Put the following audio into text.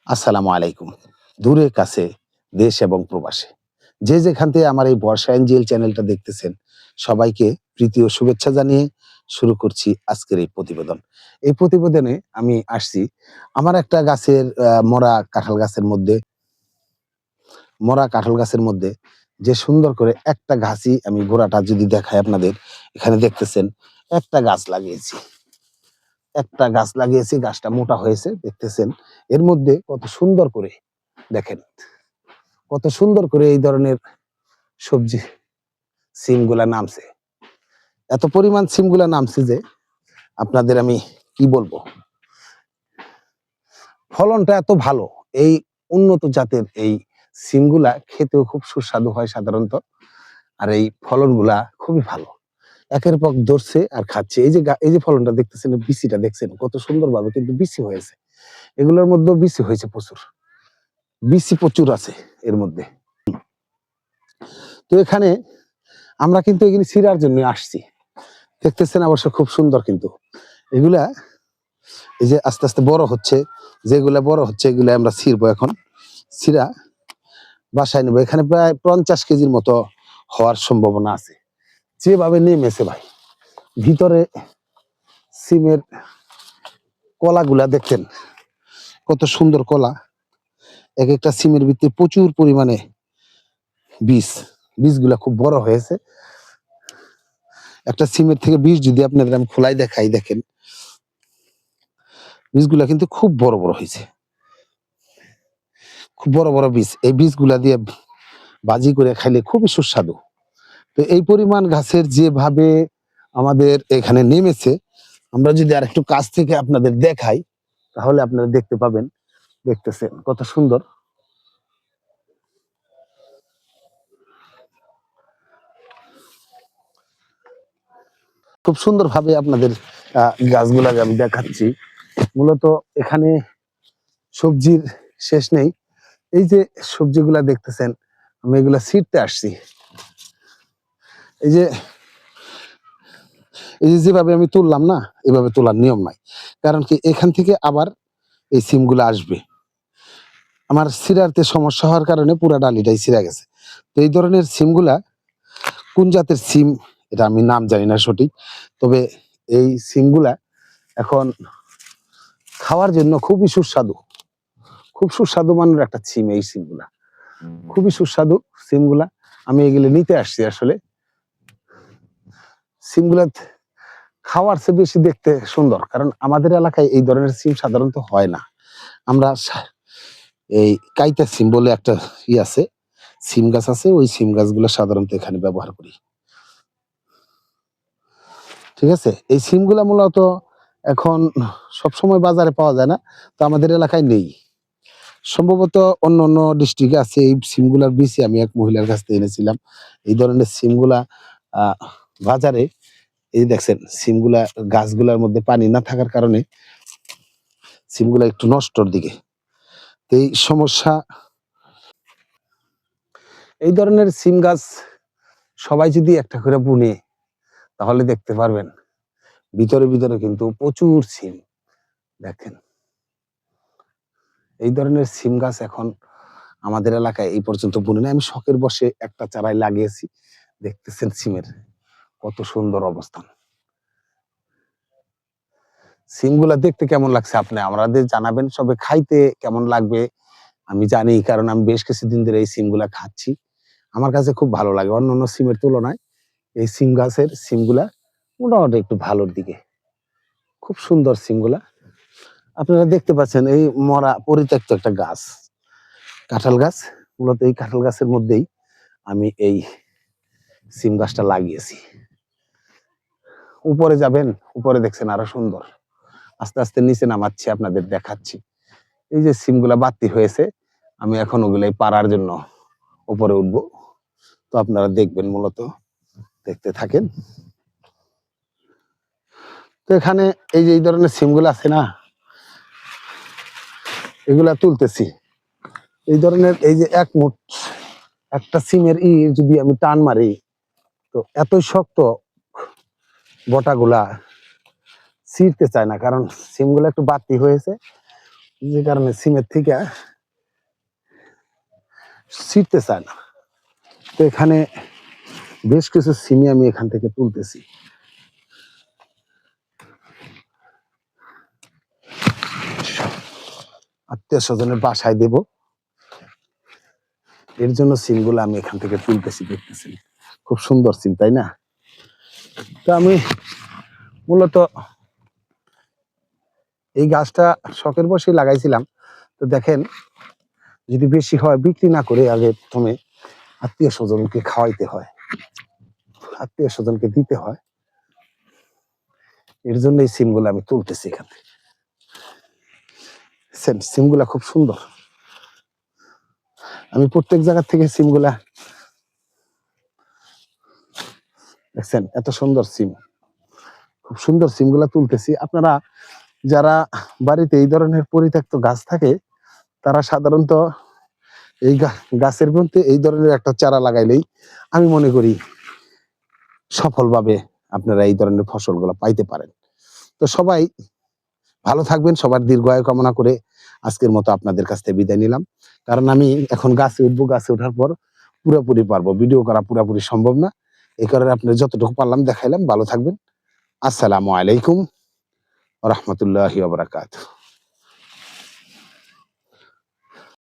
আসসালামু আলাইকুম। দূরে কাছে, দেশ এবং প্রবাসে। যে যেখান থেকে আমার এই বর্ষা এঞ্জেল চ্যানেলটা দেখতেছেন, সবাইকে প্রীতি ও শুভেচ্ছা জানিয়ে শুরু করছি আজকের এই প্রতিবেদন। এই প্রতিবেদনে আমি আসছি আমার একটা গাছের মরা কাঁঠাল গাছের মধ্যে যে সুন্দর করে একটা গাছই আমি গোড়াটা যদি দেখাই আপনাদের, এখানে দেখতেছেন একটা গাছ লাগিয়েছি। একটা গাছ লাগিয়েছি, গাছটা মোটা হয়েছে দেখতেছেন। এর মধ্যে কত সুন্দর করে দেখেন কত সুন্দর করে এই ধরনের সবজি সিমগুলা নামছে। এত পরিমাণ সিমগুলা নামছে যে আপনাদের আমি কি বলবো, ফলনটা এত ভালো। এই উন্নত জাতের এই সিমগুলা খেতেও খুব সুস্বাদু হয় সাধারণত। আর এই ফলনগুলা খুবই ভালো। একের পর ধরছে আর খাচ্ছে। এই যে ফলনটা দেখতেছেন, বিচিটা দেখছেন কত সুন্দরভাবে কিন্তু বিচি হয়েছে। এগুলোর মধ্যেও বিচি হয়েছে প্রচুর। বিচি প্রচুর আছে এর মধ্যে। তো এখানে আমরা কিন্তু এগুলি ছিঁড়ার জন্য আসছি। দেখতেছেন অবশ্য খুব সুন্দর কিন্তু এগুলা, এই যে আস্তে আস্তে বড় হচ্ছে, যেগুলা বড় হচ্ছে এগুলা আমরা ছিঁড়বো এখন। ছিঁড়া বাসায় নেবো। এখানে প্রায় 50 কেজির মতো হওয়ার সম্ভাবনা আছে। যেভাবে নেমেছে ভাই, ভিতরে সিমের কলাগুলা দেখতেন কত সুন্দর কলা। এক একটা সিমের ভিতরে প্রচুর পরিমাণে বীজ। বীজগুলা খুব বড় হয়েছে। একটা সিমের থেকে বীজ যদি আপনাদের আমি খোলাই দেখাই, দেখেন বীজগুলা কিন্তু খুব বড় বড় হয়েছে। খুব বড় বড় বীজ। এই বীজগুলা দিয়ে ভাজি করে খাইলে খুবই সুস্বাদু। তো এই পরিমাণ গাছের যেভাবে আমাদের এখানে নেমেছে, আমরা যদি আর একটু কাছ থেকে আপনাদের দেখাই তাহলে আপনারা দেখতে পাবেন। দেখতেছেন কত সুন্দর। খুব সুন্দর ভাবে আপনাদের গাছগুলাকে আমি দেখাচ্ছি। মূলত এখানে সবজির শেষ নেই। এই যে সবজিগুলা দেখতেছেন, আমি এগুলা ছিঁড়তে আসছি। এই যে যেভাবে আমি তুললাম না, এভাবে তোলার নিয়ম নাই। কারণ কি, এখান থেকে আবার এই সিমগুলো আসবে। আমার ছিঁড়াতে সমস্যা হওয়ার কারণে পুরা ডালিটাই ছিঁড়া গেছে। তো এই ধরনের সিমগুলা কোন জাতের সিম এটা আমি নাম জানি না সঠিক। তবে এই সিমগুলা এখন খাওয়ার জন্য খুবই সুস্বাদু। খুব সুস্বাদু মানের একটা সিম এই সিমগুলা। খুবই সুস্বাদু সিমগুলা। আমি এগুলো নিতে আসছি আসলে। সিমগুলা খাওয়ার চেয়ে বেশি দেখতে সুন্দর, কারণ আমাদের এলাকায় এই ধরনের সিম সাধারণত হয় না। আমরা এই কাইতা সিম বলে একটা আছে, সিম গাছ আছে। ওই সিম গাছগুলো সাধারণত এখানে ব্যবহার করি। ঠিক আছে, এই সিমগুলা মূলত এখন সবসময় বাজারে পাওয়া যায় না। তো আমাদের এলাকায় নেই। সম্ভবত অন্য অন্য ডিস্ট্রিক্টে আছে। এই সিমগুলার বীজ আমি এক মহিলার কাছ থেকে এনেছিলাম। এই ধরনের সিমগুলা আহ বাজারে, এই দেখছেন সিমগুলা গাছগুলার মধ্যে পানি না থাকার কারণে সিমগুলা একটু নষ্টর দিকে। তো এই সমস্যা। এই ধরনের সিম গাছ সবাই যদি একটা করে বুনে তাহলে দেখতে পারবেন ভিতরে ভিতরে কিন্তু প্রচুর সিম। দেখেন এই ধরনের সিম গাছ এখন আমাদের এলাকায় এই পর্যন্ত বুনে নাই। আমি শখের বসে একটা চারাই লাগিয়েছি। দেখতেছেন সিমের কত সুন্দর অবস্থান। সিমগুলা দেখতে কেমন লাগছে আপনি আমাদের জানাবেন। সবে খাইতে কেমন লাগবে আমি জানি, কারণ আমি বেশ কিছুদিন ধরে এই সিমগুলা খাচ্ছি। আমার কাছে খুব ভালো লাগে। অন্যান্য সিমের তুলনায় এই সিম গাছের সিমগুলা মোটামুটি একটু ভালোর দিকে। খুব সুন্দর সিমগুলা। আপনারা দেখতে পাচ্ছেন এই মরা পরিত্যক্ত একটা গাছ, কাঁঠাল গাছ। মূলত এই কাঁঠাল গাছের মধ্যেই আমি এই সিম গাছটা লাগিয়েছি। উপরে যাবেন, উপরে দেখছেন আরো সুন্দর। আস্তে আস্তে নিচে নামাচ্ছি, আপনাদের দেখাচ্ছি। এই যে সিমগুলা বাড়তি হয়েছে, আমি এখন ওগুলাই পাড়ার জন্য উপরে উঠবো। তো আপনারা দেখবেন, মূলত দেখতে থাকেন। তো এখানে এই যে এই ধরনের সিমগুলো আছে না, এগুলা তুলতেছি। এই ধরনের এই যে এক মুঠ একটা সিমের যদি আমি টান মারি, তো এতই শক্ত বটাগুলা ছিঁড়তে চায় না, কারণ সিমগুলো একটু বাড়তি হয়েছে। যে কারণে সিমের থেকে ছিটতে চায় না। তো এখানে বেশ কিছু সিমি আমি এখান থেকে তুলতেছি। আত্মীয় স্বজনের বাসায় দেব, এর জন্য সিমগুলো আমি এখান থেকে তুলতেছি। দেখতেছি খুব সুন্দর সিম, তাই না? তো আমি মূলত এই গাছটা শখের বসেই লাগাইছিলাম। তো দেখেন, যদি বেশি হয় বিক্রি না করে আগে প্রথমে আত্মীয় স্বজনকে খাওয়াইতে হয়, আত্মীয় স্বজনকে দিতে হয়। এর জন্য এই সিমগুলো আমি তুলতেছি এখান থেকে। সিমগুলা খুব সুন্দর। আমি প্রত্যেক জায়গা থেকে সিমগুলা, দেখছেন এত সুন্দর সিম, খুব সুন্দর সিমগুলা তুলতেছি। আপনারা যারা বাড়িতে এই ধরনের পরিত্যক্ত গাছ থাকে, তারা সাধারণত এই গাছের মধ্যে এই ধরনের একটা চারা লাগাইলেই আমি মনে করি সফলভাবে আপনারা এই ধরনের ফসলগুলো পাইতে পারেন। তো সবাই ভালো থাকবেন, সবার দীর্ঘায়ু কামনা করে আজকের মতো আপনাদের কাছ থেকে বিদায় নিলাম। কারণ আমি এখন গাছে উঠবো, গাছে ওঠার পর পুরোপুরি পারবো, ভিডিও করা পুরোপুরি সম্ভব না। এই কারণে আপনার যতটুকু পারলাম দেখাইলাম। ভালো থাকবেন। আসসালামু আলাইকুম ওয়া রাহমাতুল্লাহি ওয়া বারাকাতুহু।